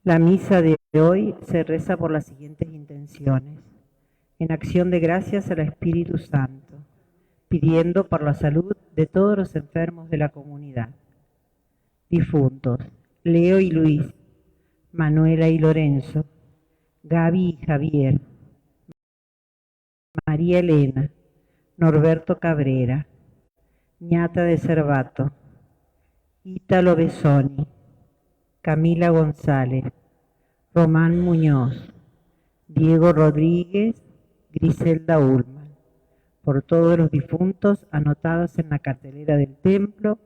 La misa de hoy se reza por las siguientes intenciones. En acción de gracias al Espíritu Santo, pidiendo por la salud de todos los enfermos de la comunidad. Difuntos: Leo y Luis, Manuela y Lorenzo, Gaby y Javier, María Elena, Norberto Cabrera, Ñata de Cervato, Ítalo Besoni, Camila González, Román Muñoz, Diego Rodríguez, Griselda Ullman, por todos los difuntos anotados en la cartelera del templo,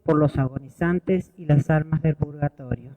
por los agonizantes y las almas del purgatorio.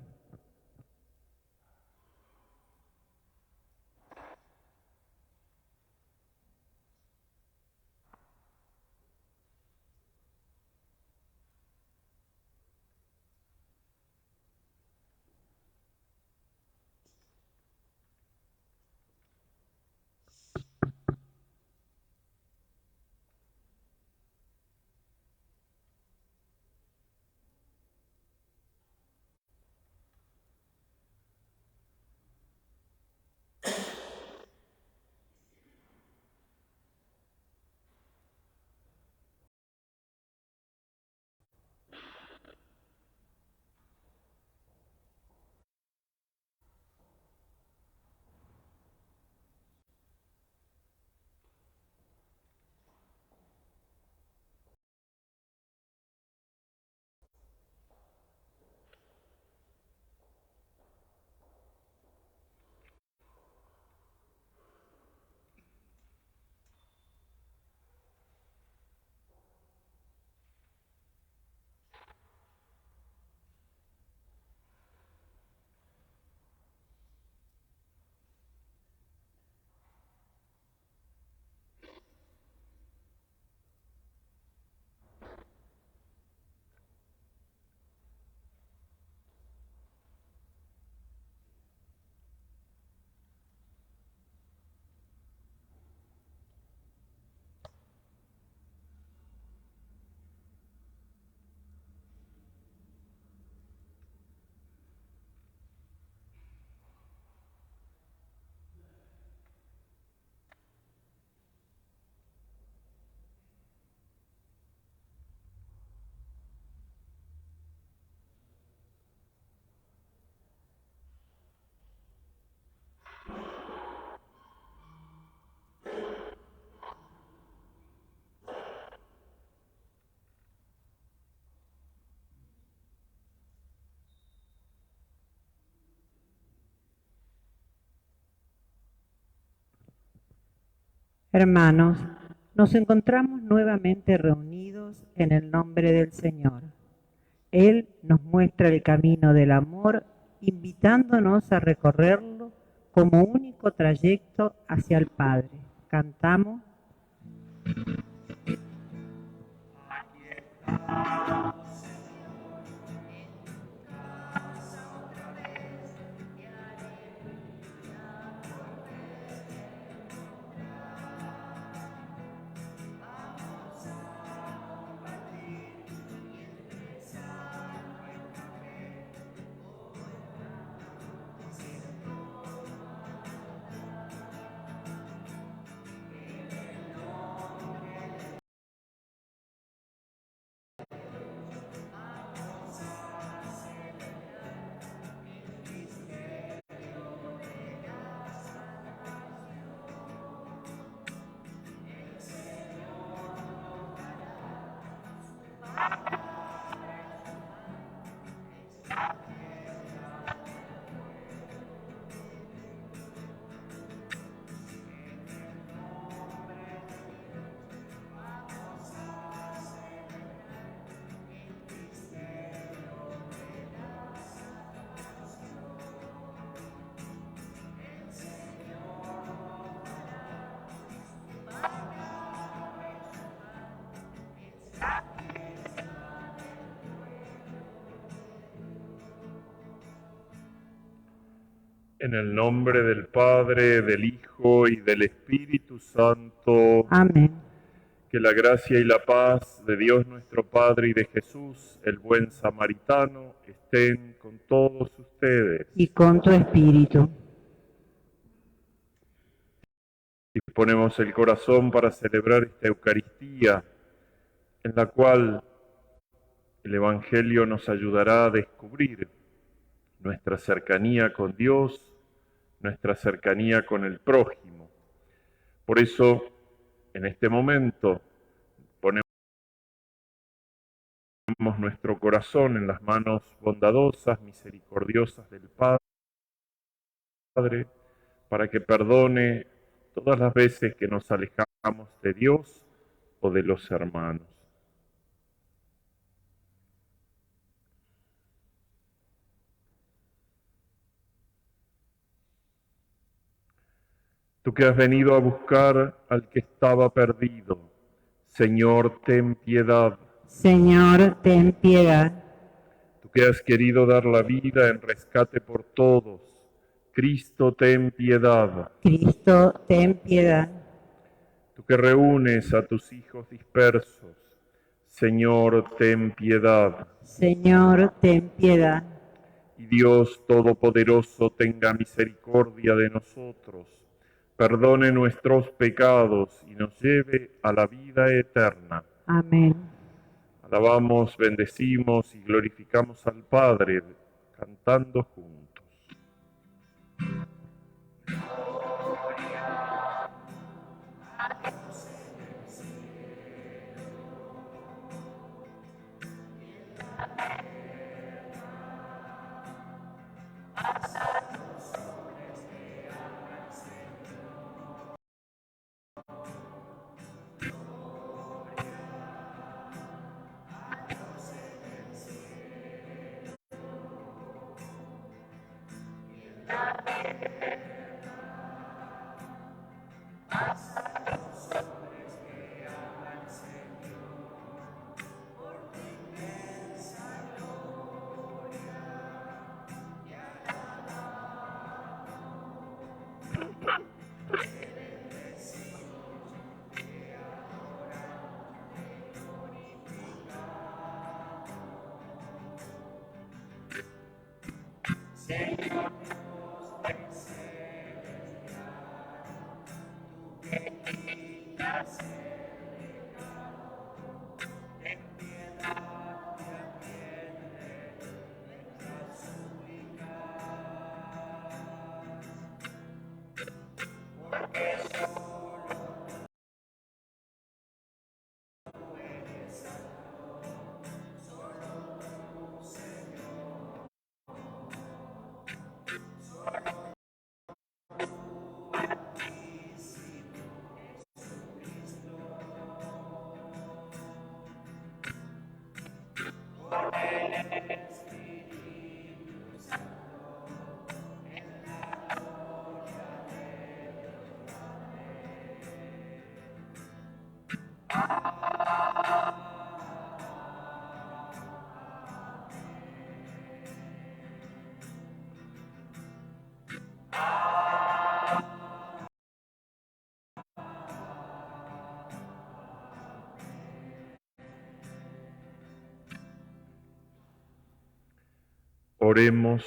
Hermanos, nos encontramos nuevamente reunidos en el nombre del Señor. Él nos muestra el camino del amor, invitándonos a recorrerlo como único trayecto hacia el Padre. Cantamos. En el nombre del Padre, del Hijo y del Espíritu Santo. Amén. Que la gracia y la paz de Dios nuestro Padre y de Jesús, el buen samaritano, estén con todos ustedes. Y con tu espíritu. Disponemos el corazón para celebrar esta Eucaristía, en la cual el Evangelio nos ayudará a descubrir nuestra cercanía con Dios, nuestra cercanía con el prójimo. Por eso, en este momento, ponemos nuestro corazón en las manos bondadosas, misericordiosas del Padre, para que perdone todas las veces que nos alejamos de Dios o de los hermanos. Tú que has venido a buscar al que estaba perdido, Señor, ten piedad. Señor, ten piedad. Tú que has querido dar la vida en rescate por todos, Cristo, ten piedad. Cristo, ten piedad. Tú que reúnes a tus hijos dispersos, Señor, ten piedad. Señor, ten piedad. Y Dios Todopoderoso tenga misericordia de nosotros, perdone nuestros pecados y nos lleve a la vida eterna. Amén. Alabamos, bendecimos y glorificamos al Padre, cantando juntos. Oremos.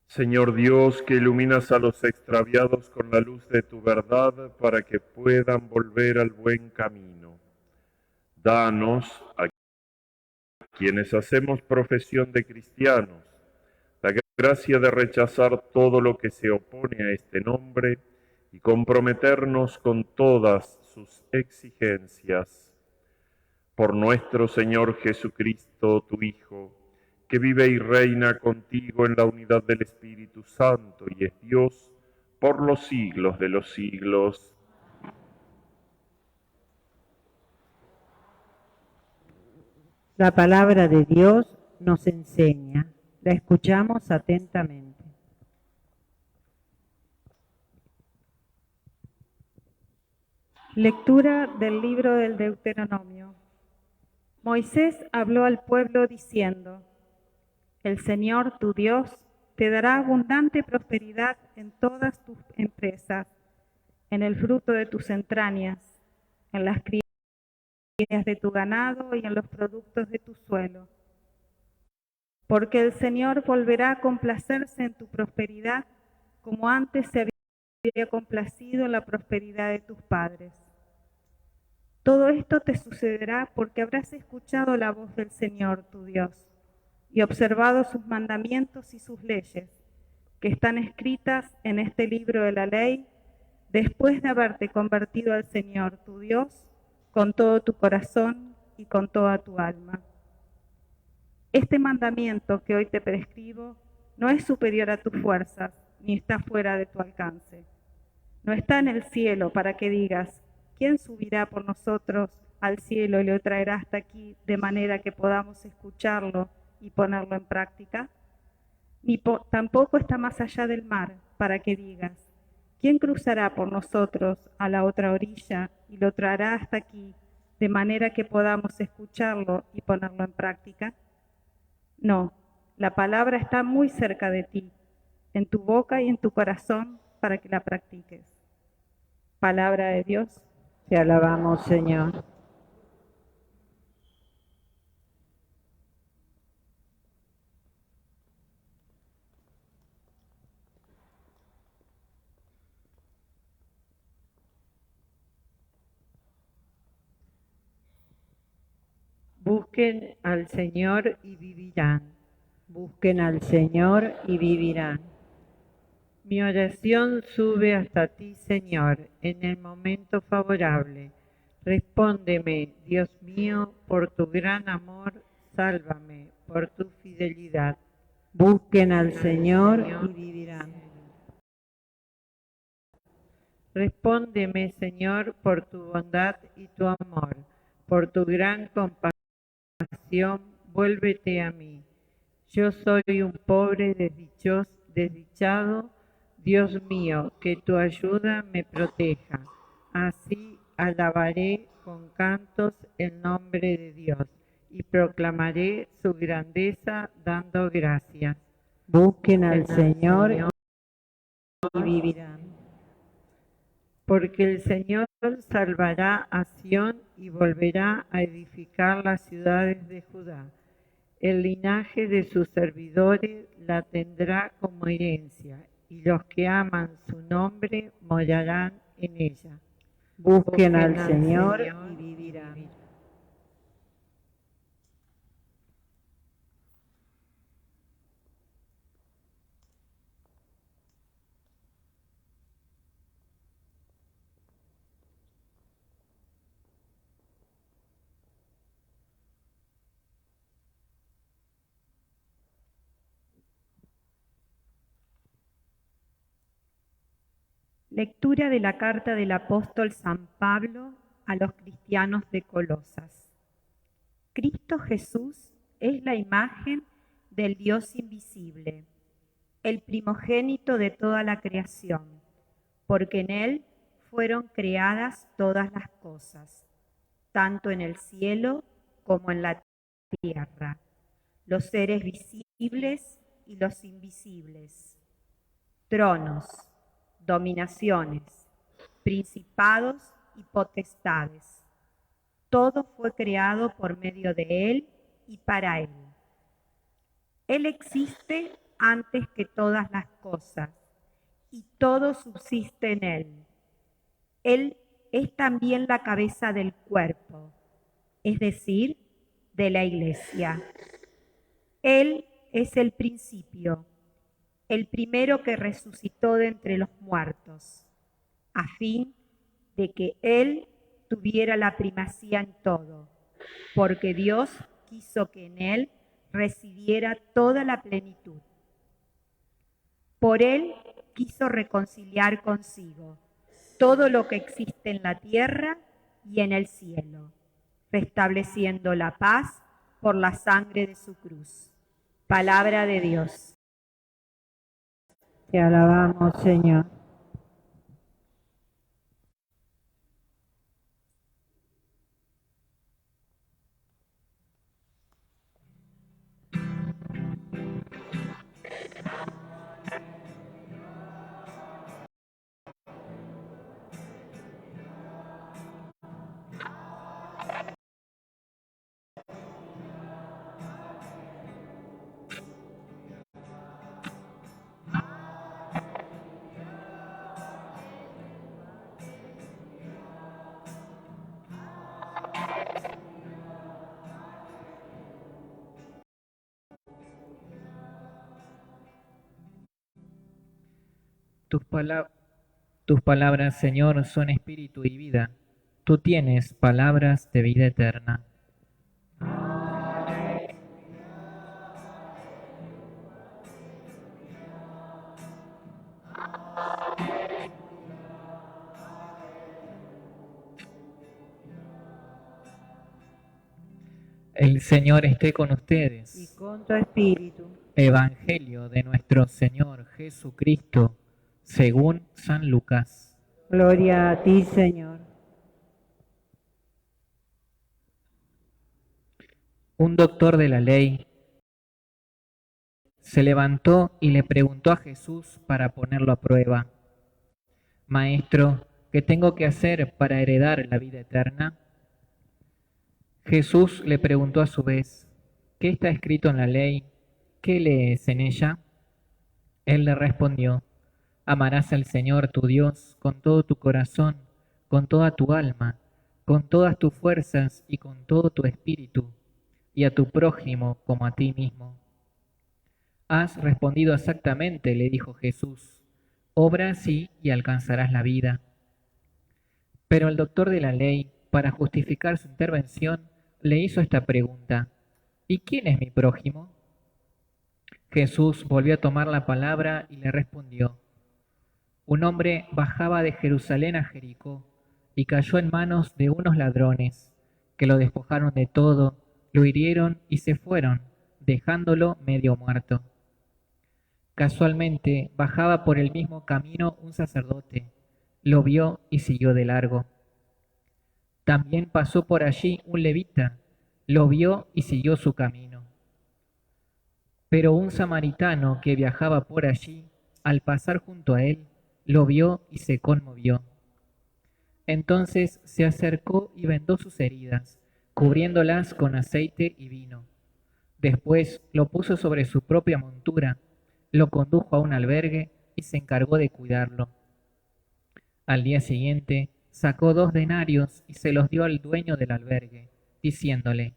Señor Dios, que iluminas a los extraviados con la luz de tu verdad para que puedan volver al buen camino. Danos, a quienes hacemos profesión de cristianos, la gracia de rechazar todo lo que se opone a este nombre y comprometernos con todas sus exigencias. Por nuestro Señor Jesucristo, tu Hijo, que vive y reina contigo en la unidad del Espíritu Santo y es Dios por los siglos de los siglos. La palabra de Dios nos enseña. La escuchamos atentamente. Lectura del libro del Deuteronomio. Moisés habló al pueblo diciendo: El Señor, tu Dios, te dará abundante prosperidad en todas tus empresas, en el fruto de tus entrañas, en las crías de tu ganado y en los productos de tu suelo. Porque el Señor volverá a complacerse en tu prosperidad, como antes se había complacido en la prosperidad de tus padres. Todo esto te sucederá porque habrás escuchado la voz del Señor, tu Dios, y observado sus mandamientos y sus leyes, que están escritas en este libro de la ley, después de haberte convertido al Señor, tu Dios, con todo tu corazón y con toda tu alma. Este mandamiento que hoy te prescribo no es superior a tus fuerzas, ni está fuera de tu alcance. No está en el cielo para que digas, ¿quién subirá por nosotros al cielo y lo traerá hasta aquí de manera que podamos escucharlo y ponerlo en práctica? Ni tampoco está más allá del mar para que digas, ¿quién cruzará por nosotros a la otra orilla y lo traerá hasta aquí de manera que podamos escucharlo y ponerlo en práctica? No, la palabra está muy cerca de ti, en tu boca y en tu corazón para que la practiques. Palabra de Dios. Te alabamos, Señor. Busquen al Señor y vivirán. Busquen al Señor y vivirán. Mi oración sube hasta ti, Señor, en el momento favorable. Respóndeme, Dios mío, por tu gran amor, sálvame, por tu fidelidad. Busquen al Señor y vivirán. Respóndeme, Señor, por tu bondad y tu amor, por tu gran compasión, vuélvete a mí. Yo soy un pobre desdichado, Dios mío, que tu ayuda me proteja. Así alabaré con cantos el nombre de Dios y proclamaré su grandeza dando gracias. Busquen al Señor y vivirán. Porque el Señor salvará a Sión y volverá a edificar las ciudades de Judá. El linaje de sus servidores la tendrá como herencia, y los que aman su nombre morarán en ella. Busquen al Señor y vivirán. Lectura de la carta del apóstol San Pablo a los cristianos de Colosas. Cristo Jesús es la imagen del Dios invisible, el primogénito de toda la creación, porque en Él fueron creadas todas las cosas, tanto en el cielo como en la tierra, los seres visibles y los invisibles, tronos, dominaciones, principados y potestades. Todo fue creado por medio de Él y para Él. Él existe antes que todas las cosas y todo subsiste en Él. Él es también la cabeza del cuerpo, es decir, de la Iglesia. Él es el principio, el primero que resucitó de entre los muertos, a fin de que Él tuviera la primacía en todo, porque Dios quiso que en Él residiera toda la plenitud. Por Él quiso reconciliar consigo todo lo que existe en la tierra y en el cielo, restableciendo la paz por la sangre de su cruz. Palabra de Dios. Te alabamos, Señor. Tus palabras, Señor, son espíritu y vida. Tú tienes palabras de vida eterna. El Señor esté con y ustedes. con tu espíritu. Evangelio de nuestro Señor Jesucristo, según San Lucas. Gloria a ti, Señor. Un doctor de la ley se levantó y le preguntó a Jesús para ponerlo a prueba: Maestro, ¿qué tengo que hacer para heredar la vida eterna? Jesús le preguntó a su vez: ¿Qué está escrito en la ley? ¿Qué lees en ella? Él le respondió: Amarás al Señor tu Dios con todo tu corazón, con toda tu alma, con todas tus fuerzas y con todo tu espíritu, y a tu prójimo como a ti mismo. Has respondido exactamente, le dijo Jesús. Obra así y alcanzarás la vida. Pero el doctor de la ley, para justificar su intervención, le hizo esta pregunta: ¿Y quién es mi prójimo? Jesús volvió a tomar la palabra y le respondió: Un hombre bajaba de Jerusalén a Jericó y cayó en manos de unos ladrones, que lo despojaron de todo, lo hirieron y se fueron, dejándolo medio muerto. Casualmente bajaba por el mismo camino un sacerdote, lo vio y siguió de largo. También pasó por allí un levita, lo vio y siguió su camino. Pero un samaritano que viajaba por allí, al pasar junto a él, lo vio y se conmovió. Entonces se acercó y vendó sus heridas, cubriéndolas con aceite y vino. Después lo puso sobre su propia montura, lo condujo a un albergue y se encargó de cuidarlo. Al día siguiente sacó 2 denarios y se los dio al dueño del albergue, diciéndole: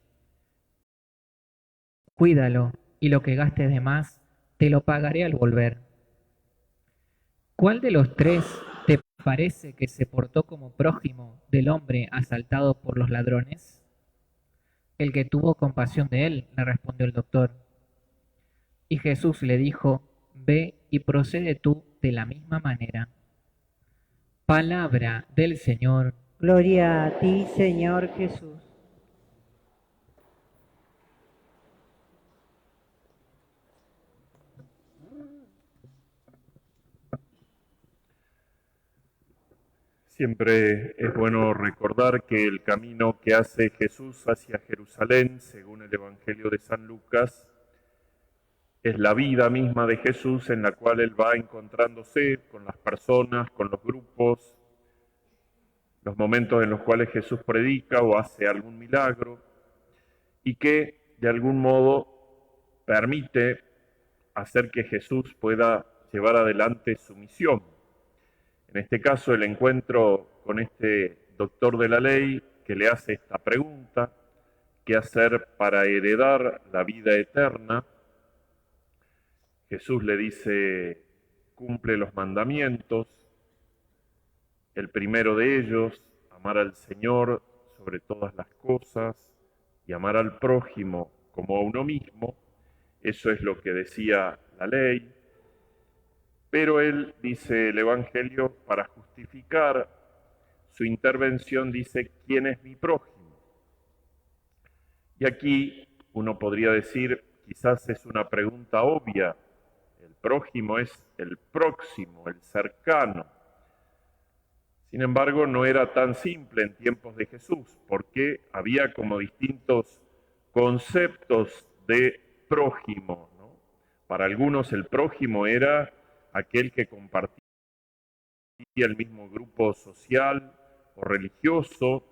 Cuídalo, y lo que gastes de más te lo pagaré al volver. ¿Cuál de los 3 te parece que se portó como prójimo del hombre asaltado por los ladrones? El que tuvo compasión de él, le respondió el doctor. Y Jesús le dijo: Ve y procede tú de la misma manera. Palabra del Señor. Gloria a ti, Señor Jesús. Siempre es bueno recordar que el camino que hace Jesús hacia Jerusalén, según el Evangelio de San Lucas, es la vida misma de Jesús en la cual Él va encontrándose con las personas, con los grupos, los momentos en los cuales Jesús predica o hace algún milagro y que de algún modo permite hacer que Jesús pueda llevar adelante su misión. En este caso, el encuentro con este doctor de la ley que le hace esta pregunta: ¿qué hacer para heredar la vida eterna? Jesús le dice: cumple los mandamientos. El primero de ellos, amar al Señor sobre todas las cosas y amar al prójimo como a uno mismo. Eso es lo que decía la ley. Pero él, dice el Evangelio, para justificar su intervención, dice: ¿quién es mi prójimo? Y aquí uno podría decir, quizás es una pregunta obvia. El prójimo es el próximo, el cercano. Sin embargo, no era tan simple en tiempos de Jesús, porque había como distintos conceptos de prójimo, ¿no? Para algunos el prójimo era aquel que compartía el mismo grupo social o religioso.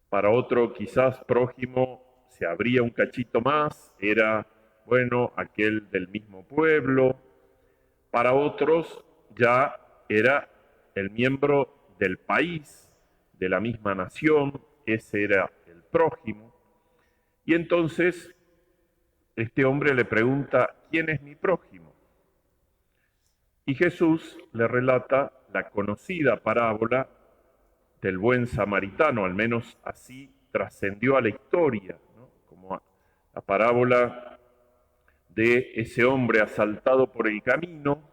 Para otro quizás prójimo se abría un cachito más, era, bueno, aquel del mismo pueblo. Para otros ya era el miembro del país, de la misma nación, ese era el prójimo. Y entonces este hombre le pregunta: ¿quién es mi prójimo? Y Jesús le relata la conocida parábola del buen samaritano, al menos así trascendió a la historia, ¿no? Como la parábola de ese hombre asaltado por el camino,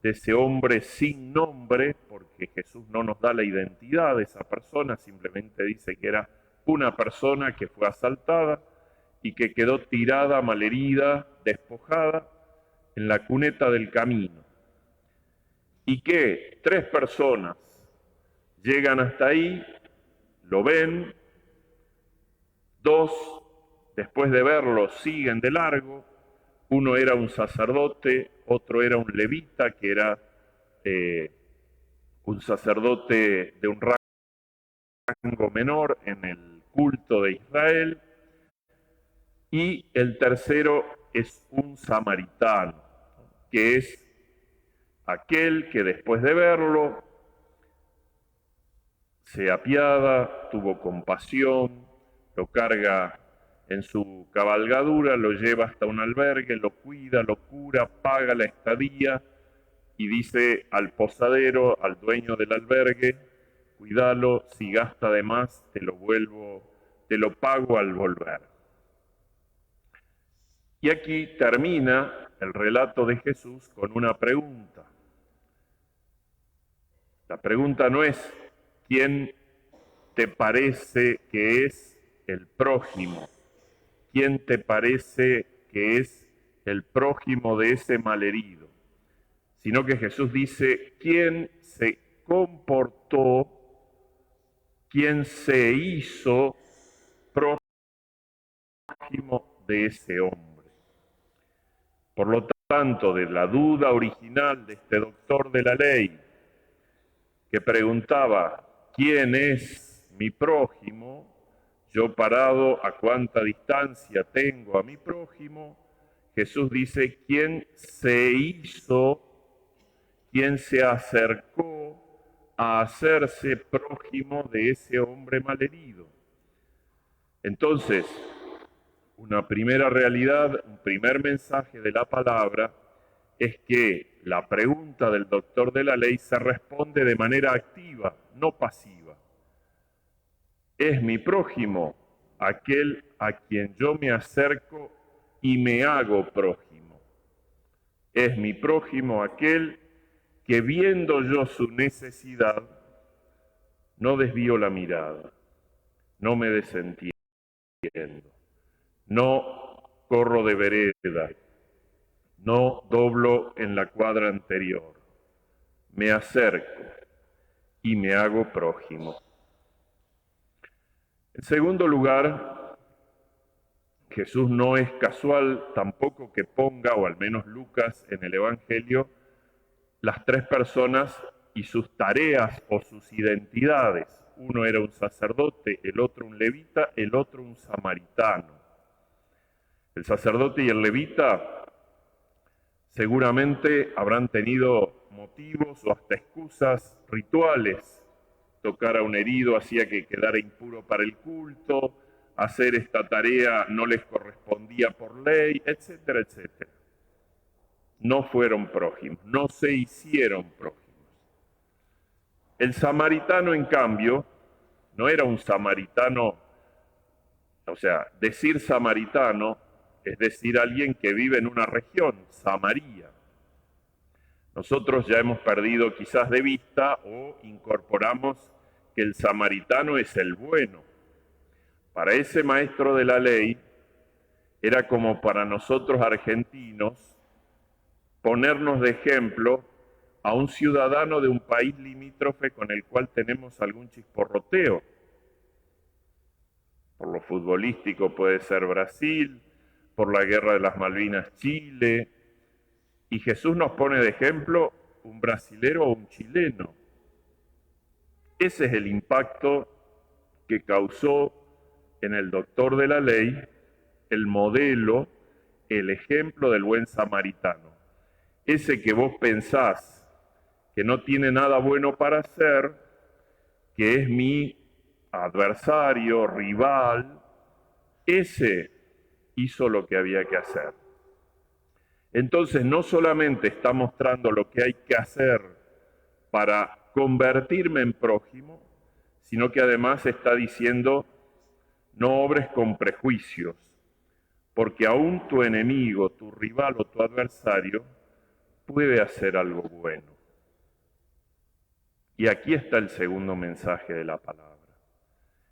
de ese hombre sin nombre, porque Jesús no nos da la identidad de esa persona, simplemente dice que era una persona que fue asaltada y que quedó tirada, malherida, despojada en la cuneta del camino. Y que 3 personas llegan hasta ahí, lo ven, 2, después de verlo, siguen de largo. Uno era un sacerdote, otro era un levita, que era un sacerdote de un rango menor en el culto de Israel. Y el tercero es un samaritano, que es aquel que después de verlo se apiada, tuvo compasión, lo carga en su cabalgadura, lo lleva hasta un albergue, lo cuida, lo cura, paga la estadía y dice al posadero, al dueño del albergue: cuídalo, si gasta de más, te lo pago al volver. Y aquí termina el relato de Jesús con una pregunta. La pregunta no es ¿quién te parece que es el prójimo? ¿Quién te parece que es el prójimo de ese malherido? Sino que Jesús dice ¿quién se comportó, quién se hizo prójimo de ese hombre? Por lo tanto, de la duda original de este doctor de la ley, que preguntaba ¿quién es mi prójimo? Yo parado, ¿a cuánta distancia tengo a mi prójimo? Jesús dice ¿quién se hizo, quién se acercó a hacerse prójimo de ese hombre malherido? Entonces, una primera realidad, un primer mensaje de la palabra es que la pregunta del doctor de la ley se responde de manera activa, no pasiva. ¿Es mi prójimo aquel a quien yo me acerco y me hago prójimo? ¿Es mi prójimo aquel que, viendo yo su necesidad, no desvío la mirada, no me desentiendo, no corro de vereda, no doblo en la cuadra anterior, me acerco y me hago prójimo? En segundo lugar, Jesús no es casual tampoco que ponga, o al menos Lucas en el Evangelio, las 3 personas y sus tareas o sus identidades. Uno era un sacerdote, el otro un levita, el otro un samaritano. El sacerdote y el levita seguramente habrán tenido motivos o hasta excusas rituales. Tocar a un herido hacía que quedara impuro para el culto, hacer esta tarea no les correspondía por ley, etcétera, etcétera. No fueron prójimos, no se hicieron prójimos. El samaritano, en cambio, no era un samaritano, o sea, decir samaritano es decir alguien que vive en una región, Samaria. Nosotros ya hemos perdido quizás de vista o incorporamos que el samaritano es el bueno. Para ese maestro de la ley era como para nosotros argentinos ponernos de ejemplo a un ciudadano de un país limítrofe con el cual tenemos algún chisporroteo. Por lo futbolístico puede ser Brasil, por la guerra de las Malvinas Chile, y Jesús nos pone de ejemplo un brasilero o un chileno. Ese es el impacto que causó en el doctor de la ley el modelo, el ejemplo del buen samaritano. Ese que vos pensás que no tiene nada bueno para hacer, que es mi adversario, rival, ese hizo lo que había que hacer. Entonces no solamente está mostrando lo que hay que hacer para convertirme en prójimo, sino que además está diciendo, no obres con prejuicios, porque aún tu enemigo, tu rival o tu adversario puede hacer algo bueno. Y aquí está el segundo mensaje de la palabra.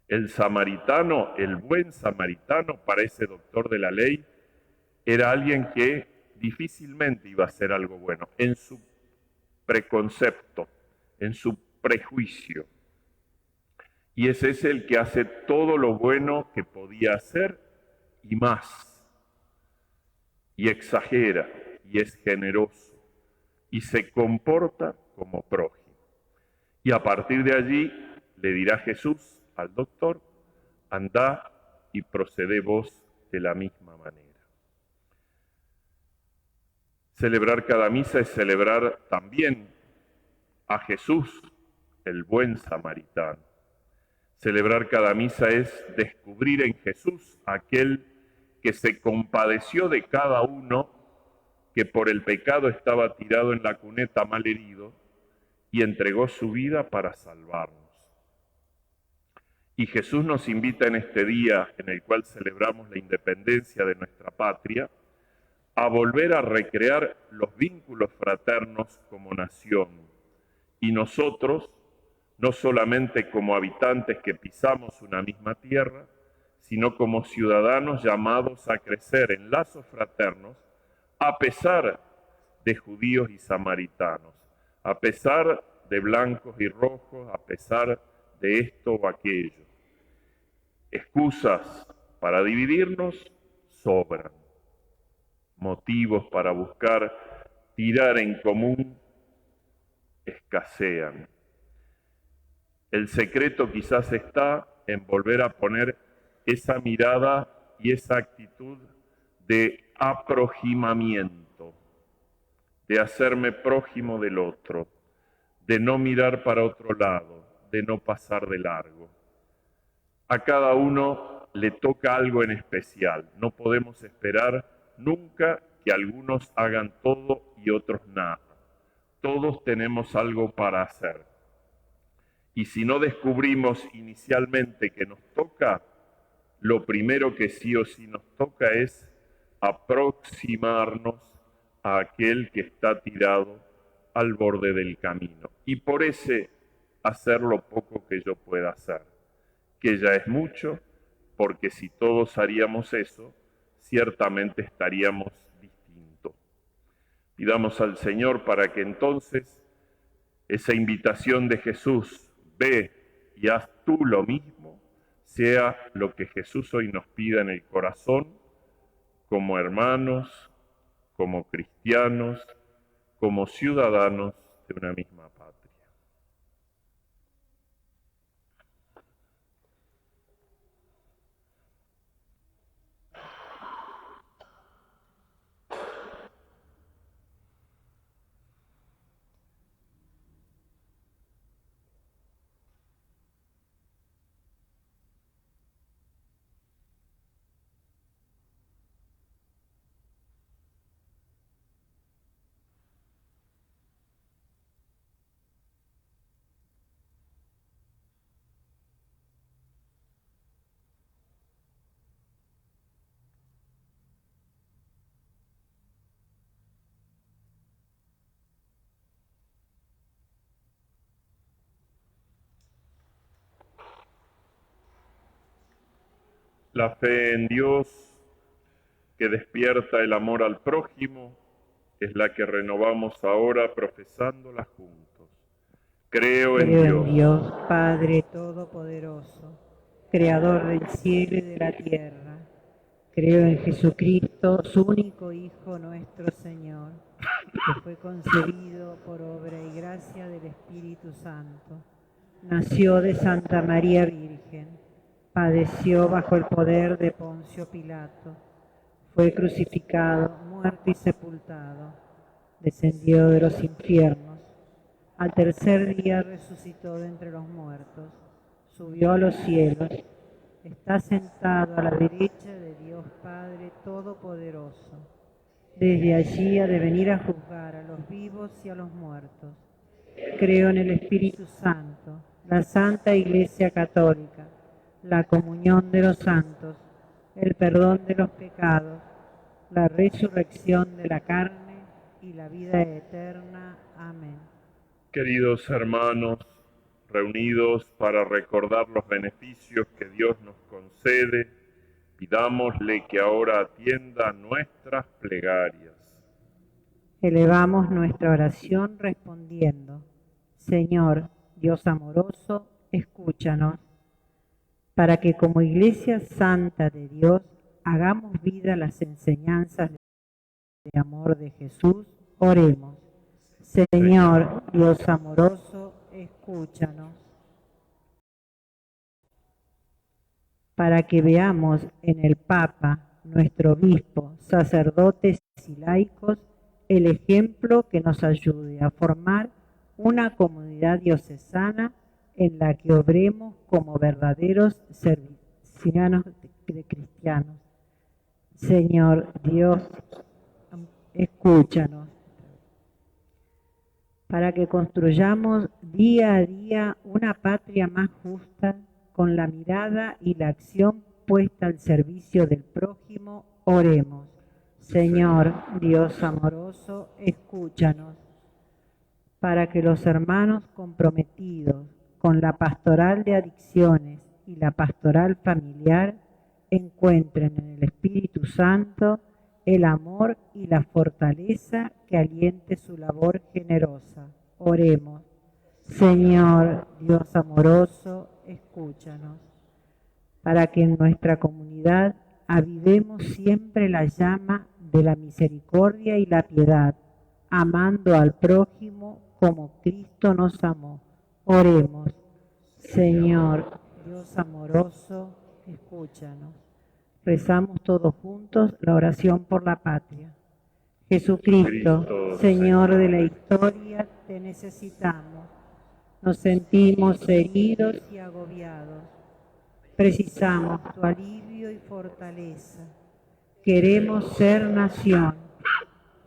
El samaritano, el buen samaritano, para ese doctor de la ley, era alguien que difícilmente iba a hacer algo bueno, en su preconcepto, en su prejuicio. Y ese es el que hace todo lo bueno que podía hacer y más. Y exagera, y es generoso, y se comporta como prójimo. Y a partir de allí le dirá Jesús al doctor, andá y procedé vos de la misma manera. Celebrar cada misa es celebrar también a Jesús, el buen samaritano. Celebrar cada misa es descubrir en Jesús aquel que se compadeció de cada uno que por el pecado estaba tirado en la cuneta mal herido y entregó su vida para salvarnos. Y Jesús nos invita en este día en el cual celebramos la independencia de nuestra patria a volver a recrear los vínculos fraternos como nación. Y nosotros, no solamente como habitantes que pisamos una misma tierra, sino como ciudadanos llamados a crecer en lazos fraternos, a pesar de judíos y samaritanos, a pesar de blancos y rojos, a pesar de esto o aquello. Excusas para dividirnos sobran. Motivos para buscar tirar en común escasean. El secreto quizás está en volver a poner esa mirada y esa actitud de aproximamiento, de hacerme prójimo del otro, de no mirar para otro lado, de no pasar de largo. A cada uno le toca algo en especial. No podemos esperar nunca que algunos hagan todo y otros nada. Todos tenemos algo para hacer. Y si no descubrimos inicialmente que nos toca, lo primero que sí o sí nos toca es aproximarnos a aquel que está tirado al borde del camino. Y por ese hacer lo poco que yo pueda hacer, que ya es mucho, porque si todos haríamos eso, ciertamente estaríamos distintos. Pidamos al Señor para que entonces esa invitación de Jesús, ve y haz tú lo mismo, sea lo que Jesús hoy nos pida en el corazón, como hermanos, como cristianos, como ciudadanos de una misma patria. La fe en Dios que despierta el amor al prójimo es la que renovamos ahora profesándola juntos. Creo en Dios, Padre Todopoderoso, Creador del cielo y de la tierra. Creo en Jesucristo, su único Hijo, nuestro Señor, que fue concebido por obra y gracia del Espíritu Santo. Nació de Santa María Virgen, padeció bajo el poder de Poncio Pilato, fue crucificado, muerto y sepultado, descendió de los infiernos, al tercer día resucitó de entre los muertos, subió a los cielos, está sentado a la derecha de Dios Padre Todopoderoso, Desde allí ha de venir a juzgar a los vivos y a los muertos. Creo en el Espíritu Santo, la Santa Iglesia Católica, la comunión de los santos, el perdón de los pecados, la resurrección de la carne y la vida eterna. Amén. Queridos hermanos, reunidos para recordar los beneficios que Dios nos concede, pidámosle que ahora atienda nuestras plegarias. Elevamos nuestra oración respondiendo: Señor, Dios amoroso, escúchanos, para que como Iglesia Santa de Dios hagamos vida las enseñanzas de amor de Jesús. Oremos. Señor, Dios amoroso, escúchanos, para que veamos en el Papa, nuestro obispo, sacerdotes y laicos, el ejemplo que nos ayude a formar una comunidad diocesana en la que obremos como verdaderos ciudadanos de cristianos. Señor Dios, escúchanos, para que construyamos día a día una patria más justa, con la mirada y la acción puesta al servicio del prójimo. Oremos. Señor Dios amoroso, escúchanos, para que los hermanos comprometidos con la pastoral de adicciones y la pastoral familiar encuentren en el Espíritu Santo el amor y la fortaleza que aliente su labor generosa. Oremos. Señor Dios amoroso, escúchanos, para que en nuestra comunidad avivemos siempre la llama de la misericordia y la piedad, amando al prójimo como Cristo nos amó. Oremos. Señor Dios amoroso, escúchanos. Rezamos todos juntos la oración por la patria. Jesucristo, Señor de la historia, te necesitamos. Nos sentimos heridos y agobiados. Precisamos tu alivio y fortaleza. Queremos ser nación,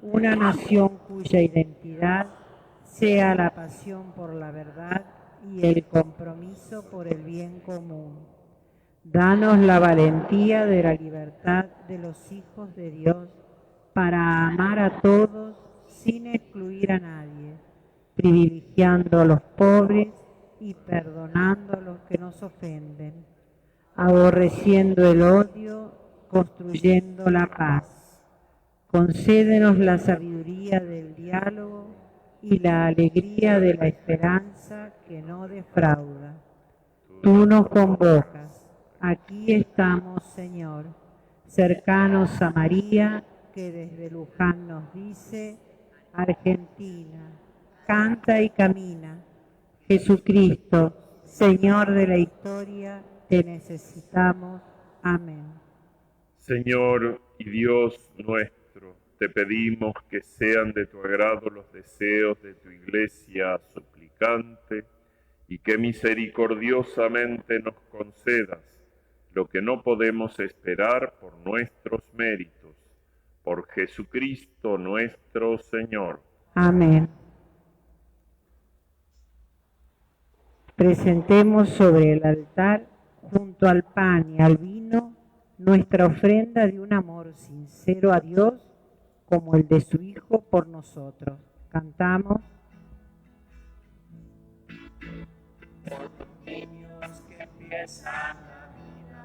una nación cuya identidad sea la pasión por la verdad y el compromiso por el bien común. Danos la valentía de la libertad de los hijos de Dios para amar a todos sin excluir a nadie, privilegiando a los pobres y perdonando a los que nos ofenden, aborreciendo el odio, construyendo la paz. Concédenos la sabiduría del diálogo y la alegría de la esperanza que no defrauda. Tú nos convocas. Aquí estamos, Señor, cercanos a María, que desde Luján nos dice: Argentina, canta y camina. Jesucristo, Señor de la historia, te necesitamos. Amén. Señor y Dios nuestro, te pedimos que sean de tu agrado los deseos de tu Iglesia suplicante y que misericordiosamente nos concedas lo que no podemos esperar por nuestros méritos. Por Jesucristo nuestro Señor. Amén. Presentemos sobre el altar, junto al pan y al vino, nuestra ofrenda de un amor sincero a Dios, como el de su Hijo por nosotros. Cantamos. Por los niños que empiezan la vida,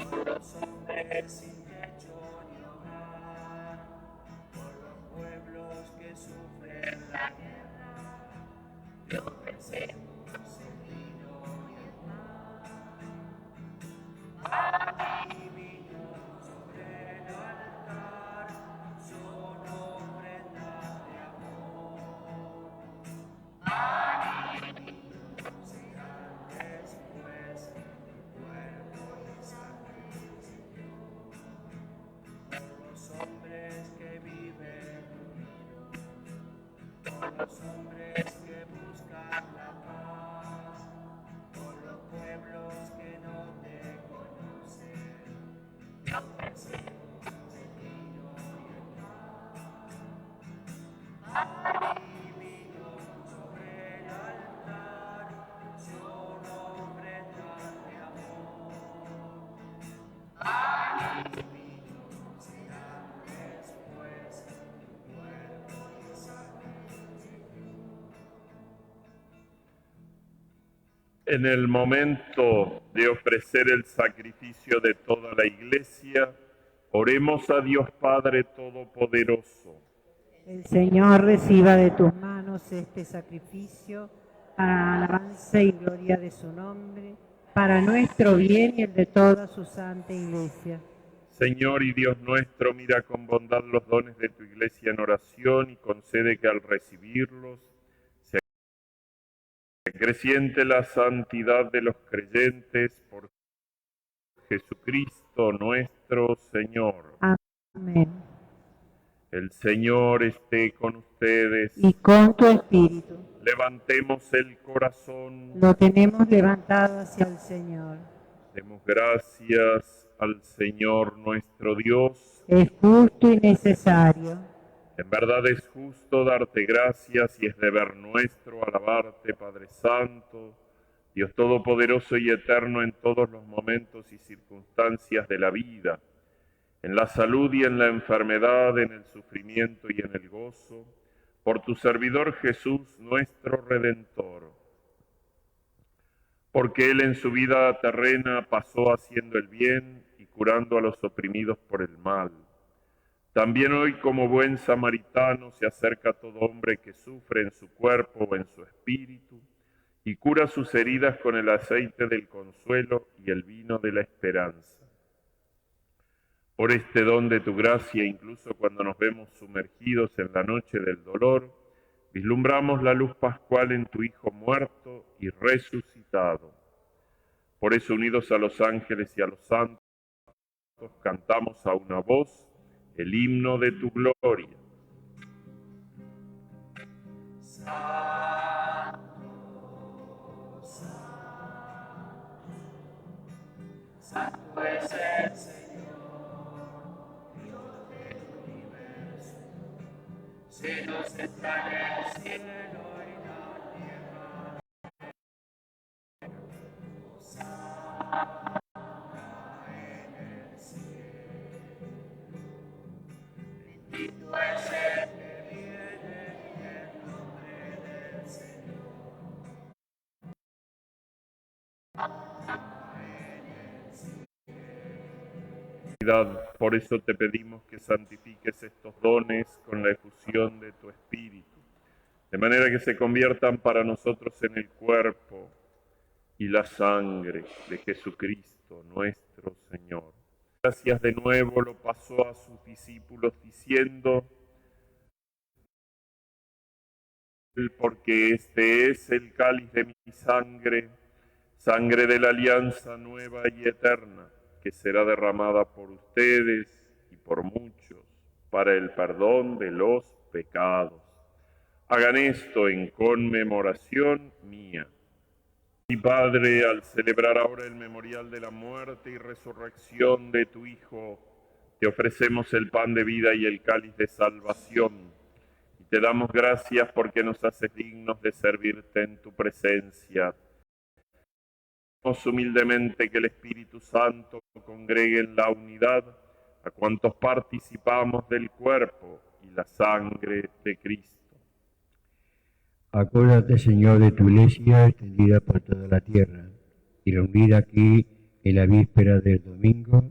por los hombres sin techo ni hogar, por los pueblos que sufren la guerra, que ofrecemos el vino y el pan. Pan y vino sobre el altar son ofrendas de amor. Pan y vino serán después cuerpo y sangre del Señor. Por los hombres que viven unidos, por los hombres que buscan la paz, por los pueblos que no te conocen, te ofrecemos el vino y el En el momento de ofrecer el sacrificio de toda la Iglesia, oremos a Dios Padre Todopoderoso. El Señor reciba de tus manos este sacrificio para alabanza y gloria de su nombre, para nuestro bien y el de toda su santa Iglesia. Señor y Dios nuestro, mira con bondad los dones de tu Iglesia en oración y concede que al recibirlos se acreciente la santidad de los creyentes por Jesucristo nuestro Señor. Amén. El Señor esté con ustedes. Y con tu espíritu. Levantemos el corazón. Lo tenemos levantado hacia el Señor. Demos gracias al Señor nuestro Dios. Es justo y necesario. En verdad es justo darte gracias y es deber nuestro alabarte, Padre Santo, Dios Todopoderoso y Eterno en todos los momentos y circunstancias de la vida, en la salud y en la enfermedad, en el sufrimiento y en el gozo, por tu servidor Jesús, nuestro Redentor. Porque Él en su vida terrena pasó haciendo el bien y curando a los oprimidos por el mal. También hoy, como buen samaritano, se acerca a todo hombre que sufre en su cuerpo o en su espíritu y cura sus heridas con el aceite del consuelo y el vino de la esperanza. Por este don de tu gracia, incluso cuando nos vemos sumergidos en la noche del dolor, vislumbramos la luz pascual en tu Hijo muerto y resucitado. Por eso, unidos a los ángeles y a los santos, cantamos a una voz el himno de tu gloria. Santo, santo es el Señor, Dios del universo. Cielos están en el cielo y la tierra. Hosanna en el cielo. Bendito es el que viene en el nombre del Señor. Por eso te pedimos que santifiques estos dones con la efusión de tu Espíritu, de manera que se conviertan para nosotros en el cuerpo y la sangre de Jesucristo nuestro Señor. Gracias de nuevo lo pasó a sus discípulos diciendo, porque este es el cáliz de mi sangre, sangre de la alianza nueva y eterna, que será derramada por ustedes y por muchos para el perdón de los pecados. Hagan esto en conmemoración mía. Y Padre, al celebrar ahora el memorial de la muerte y resurrección de tu Hijo, te ofrecemos el pan de vida y el cáliz de salvación. Y te damos gracias porque nos haces dignos de servirte en tu presencia. Humildemente que el Espíritu Santo congregue en la unidad a cuantos participamos del cuerpo y la sangre de Cristo. Acuérdate, Señor, de tu iglesia extendida por toda la tierra y reunida aquí en la víspera del domingo,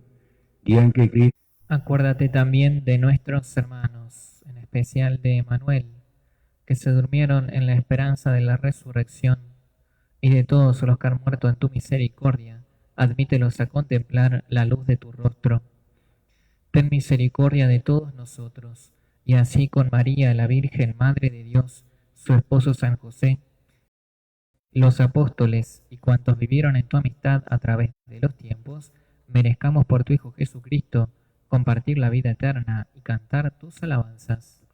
día en que Cristo... Acuérdate también de nuestros hermanos, en especial de Manuel, que se durmieron en la esperanza de la resurrección, y de todos los que han muerto en tu misericordia, admítelos a contemplar la luz de tu rostro. Ten misericordia de todos nosotros, y así con María, la Virgen Madre de Dios, su esposo San José, los apóstoles y cuantos vivieron en tu amistad a través de los tiempos, merezcamos por tu Hijo Jesucristo compartir la vida eterna y cantar tus alabanzas.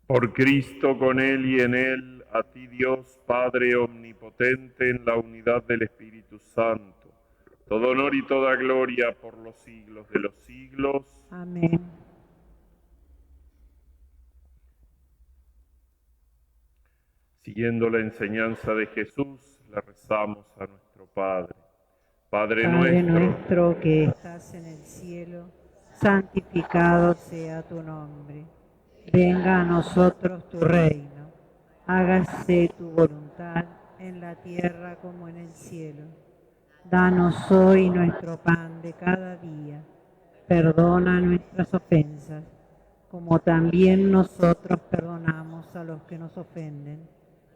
Por Cristo, con Él y en Él, a ti Dios Padre omnipotente, en la unidad del Espíritu Santo, todo honor y toda gloria por los siglos de los siglos. Amén. Siguiendo la enseñanza de Jesús, le rezamos a nuestro Padre. Padre Padre nuestro, nuestro que estás en el cielo, santificado sea tu nombre. Venga a nosotros tu reino. Hágase tu voluntad, en la tierra como en el cielo. Danos hoy nuestro pan de cada día. Perdona nuestras ofensas, como también nosotros perdonamos a los que nos ofenden.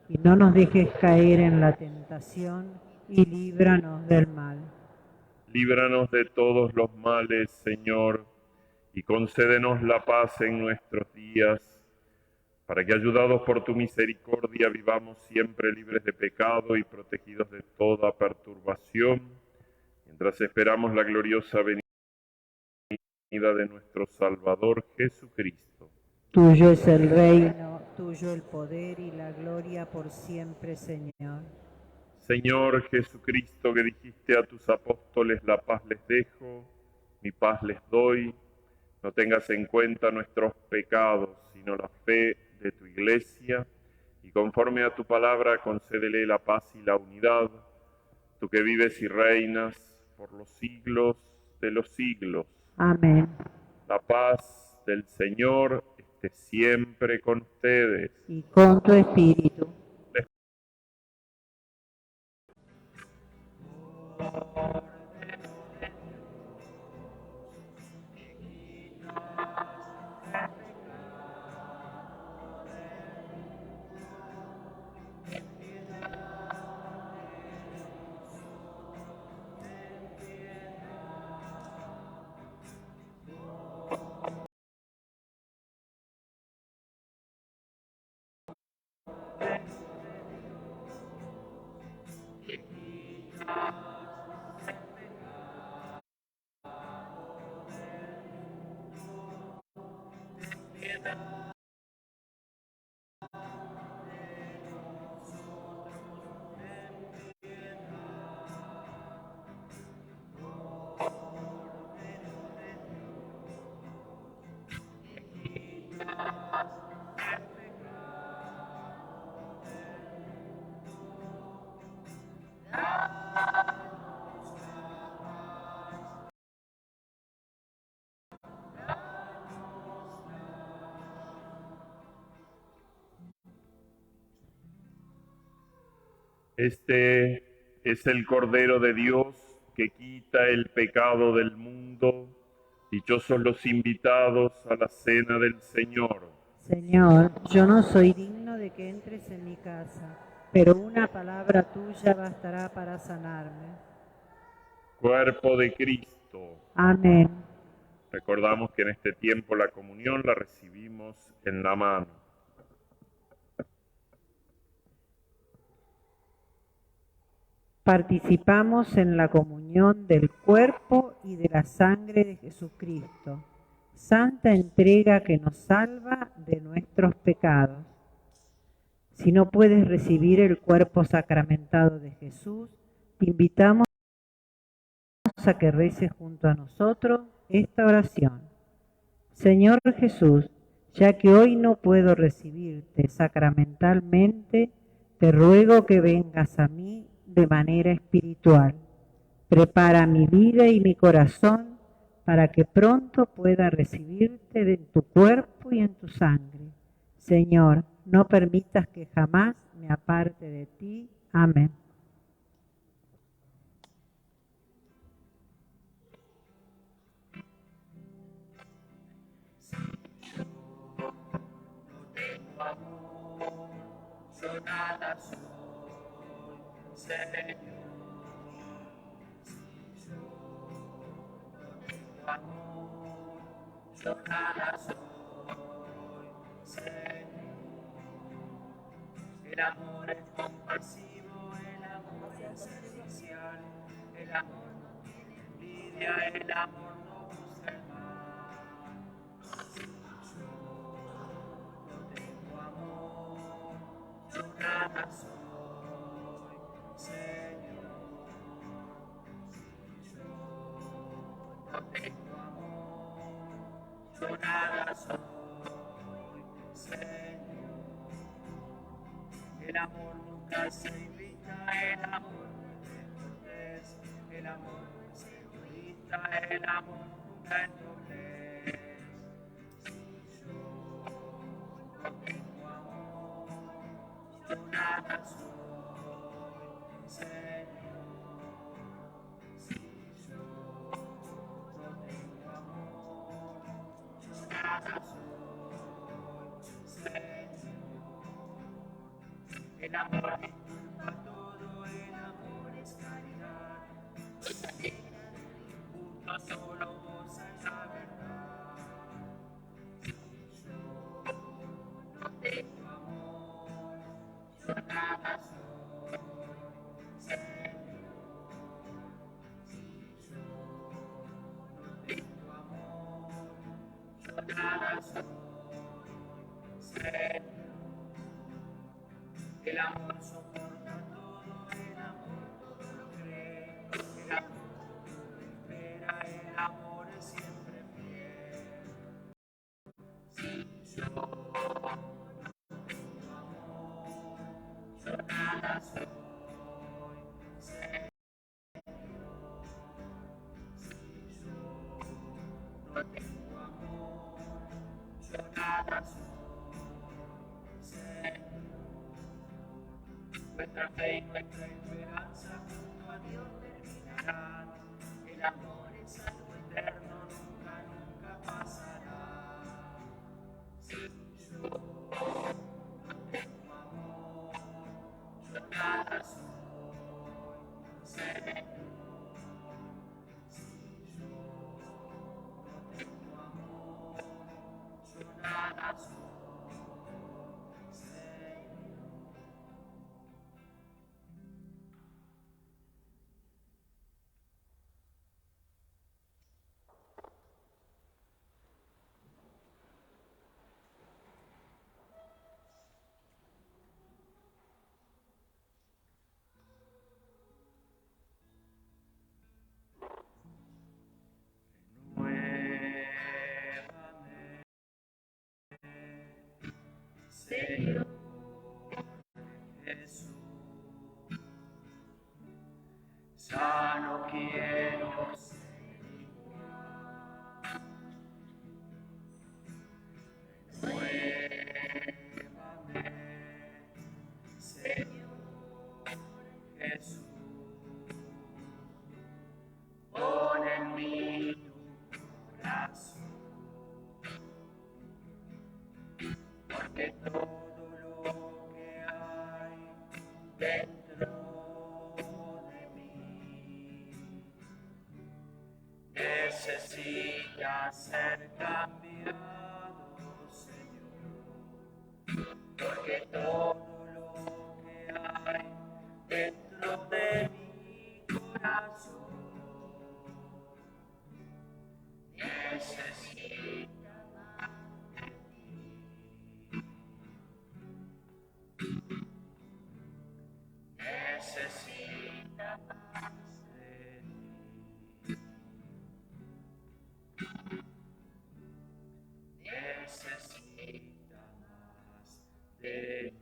Y no nos dejes caer en la tentación, y líbranos del mal. Líbranos de todos los males, Señor, y concédenos la paz en nuestros días, para que, ayudados por tu misericordia, vivamos siempre libres de pecado y protegidos de toda perturbación, mientras esperamos la gloriosa venida de nuestro Salvador Jesucristo. Tuyo es el reino, tuyo el poder y la gloria por siempre, Señor. Señor Jesucristo, que dijiste a tus apóstoles, la paz les dejo, mi paz les doy, no tengas en cuenta nuestros pecados, sino la fe de tu Iglesia, y conforme a tu palabra concédele la paz y la unidad, tú que vives y reinas por los siglos de los siglos. Amén. La paz del Señor esté siempre con ustedes. Y con tu espíritu. Este es el Cordero de Dios que quita el pecado del mundo. Dichosos los invitados a la cena del Señor. Señor, yo no soy digno de que entres en mi casa, pero una palabra tuya bastará para sanarme. Cuerpo de Cristo. Amén. Recordamos que en este tiempo la comunión la recibimos en la mano. Participamos en la comunión del cuerpo y de la sangre de Jesucristo, santa entrega que nos salva de nuestros pecados. Si no puedes recibir el cuerpo sacramentado de Jesús, te invitamos a que reces junto a nosotros esta oración. Señor Jesús, ya que hoy no puedo recibirte sacramentalmente, te ruego que vengas a mí de manera espiritual. Prepara mi vida y mi corazón para que pronto pueda recibirte en tu cuerpo y en tu sangre. Señor, no permitas que jamás me aparte de ti. Amén. Yo nada soy, Señor. Si yo no tengo amor, yo nada soy, Señor. El amor es compasivo, el amor es servicial, el amor no tiene envidia, el amor no busca el mal. Si yo no tengo amor, yo nada soy, Señor. Si yo no tengo amor, yo nada soy, Señor. El amor nunca se irrita, el amor no es cortés, el amor no es egoísta, el amor nunca es doblez. Si yo no tengo amor, yo nada soy, El amor disculpa todo, el amor es caridad. Pues alegra del injusto, solo vos hay la verdad. Si yo no tengo amor, yo nada soy, Señor. Si yo no tengo amor, yo nada soy, Señor. El amor soporta todo, el amor todo lo cree, el amor todo lo espera, el amor es siempre fiel. Si yo no tengo amor, yo nada soy, Señor. Si yo no tengo amor, yo nada soy, Señor. Nuestra fe y nuestra esperanza junto a Dios terminarán. El amor es algo eterno, nunca, nunca pasará. Si yo no tengo amor, yo nada soy, Señor. Si yo no tengo amor, yo nada soy, Señor. Nuevamente, Señor Jesús, ya no quiero ser igual. Nuevamente, Señor Jesús, pon en mí tu corazón, porque todo lo que hay dentro de mí necesita ser cambiado, Señor, porque todo lo que hay dentro de mi corazón necesita más de ti. Necesita más de ti. Necesita más de ti.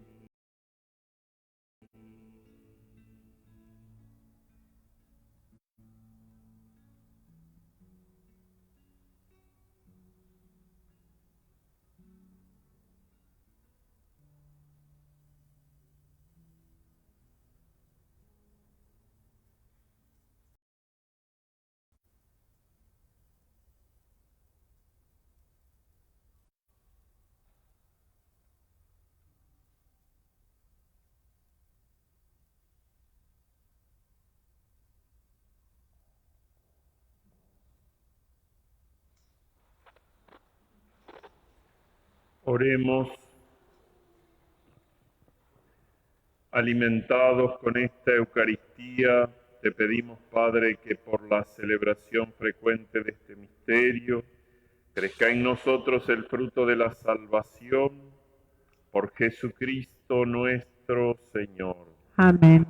Oremos. Alimentados con esta Eucaristía, te pedimos, Padre, que por la celebración frecuente de este misterio, crezca en nosotros el fruto de la salvación, por Jesucristo nuestro Señor. Amén.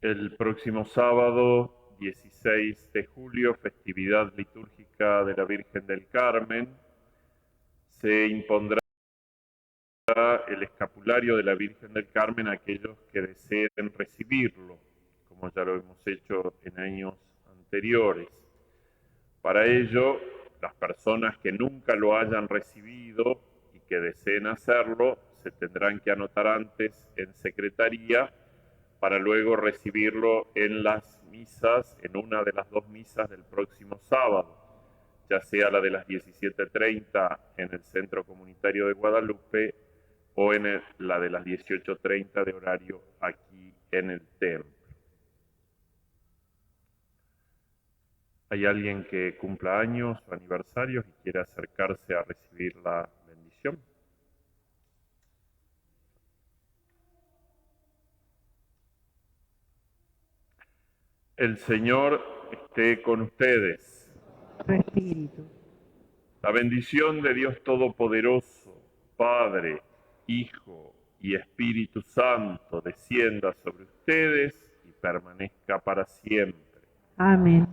El próximo sábado, 16 de julio, festividad litúrgica de la Virgen del Carmen, se impondrá el escapulario de la Virgen del Carmen a aquellos que deseen recibirlo, como ya lo hemos hecho en años anteriores. Para ello, las personas que nunca lo hayan recibido y que deseen hacerlo, se tendrán que anotar antes en secretaría para luego recibirlo en las misas, en una de las dos misas del próximo sábado. ya sea la de las 17:30 en el Centro Comunitario de Guadalupe o en la de las 18:30 de horario aquí en el templo. ¿Hay alguien que cumpla años o aniversarios y quiere acercarse a recibir la bendición? El Señor esté con ustedes. Tu espíritu. La bendición de Dios Todopoderoso, Padre, Hijo y Espíritu Santo, descienda sobre ustedes y permanezca para siempre. Amén.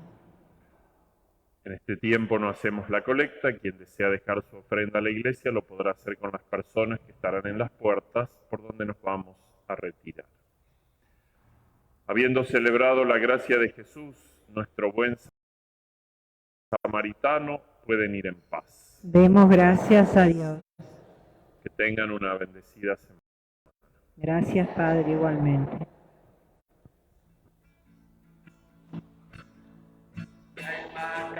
En este tiempo no hacemos la colecta. Quien desea dejar su ofrenda a la iglesia lo podrá hacer con las personas que estarán en las puertas por donde nos vamos a retirar. Habiendo celebrado la gracia de Jesús, nuestro buen samaritano, pueden ir en paz. Demos gracias a Dios. Que tengan una bendecida semana. Gracias, Padre, igualmente. Hermano.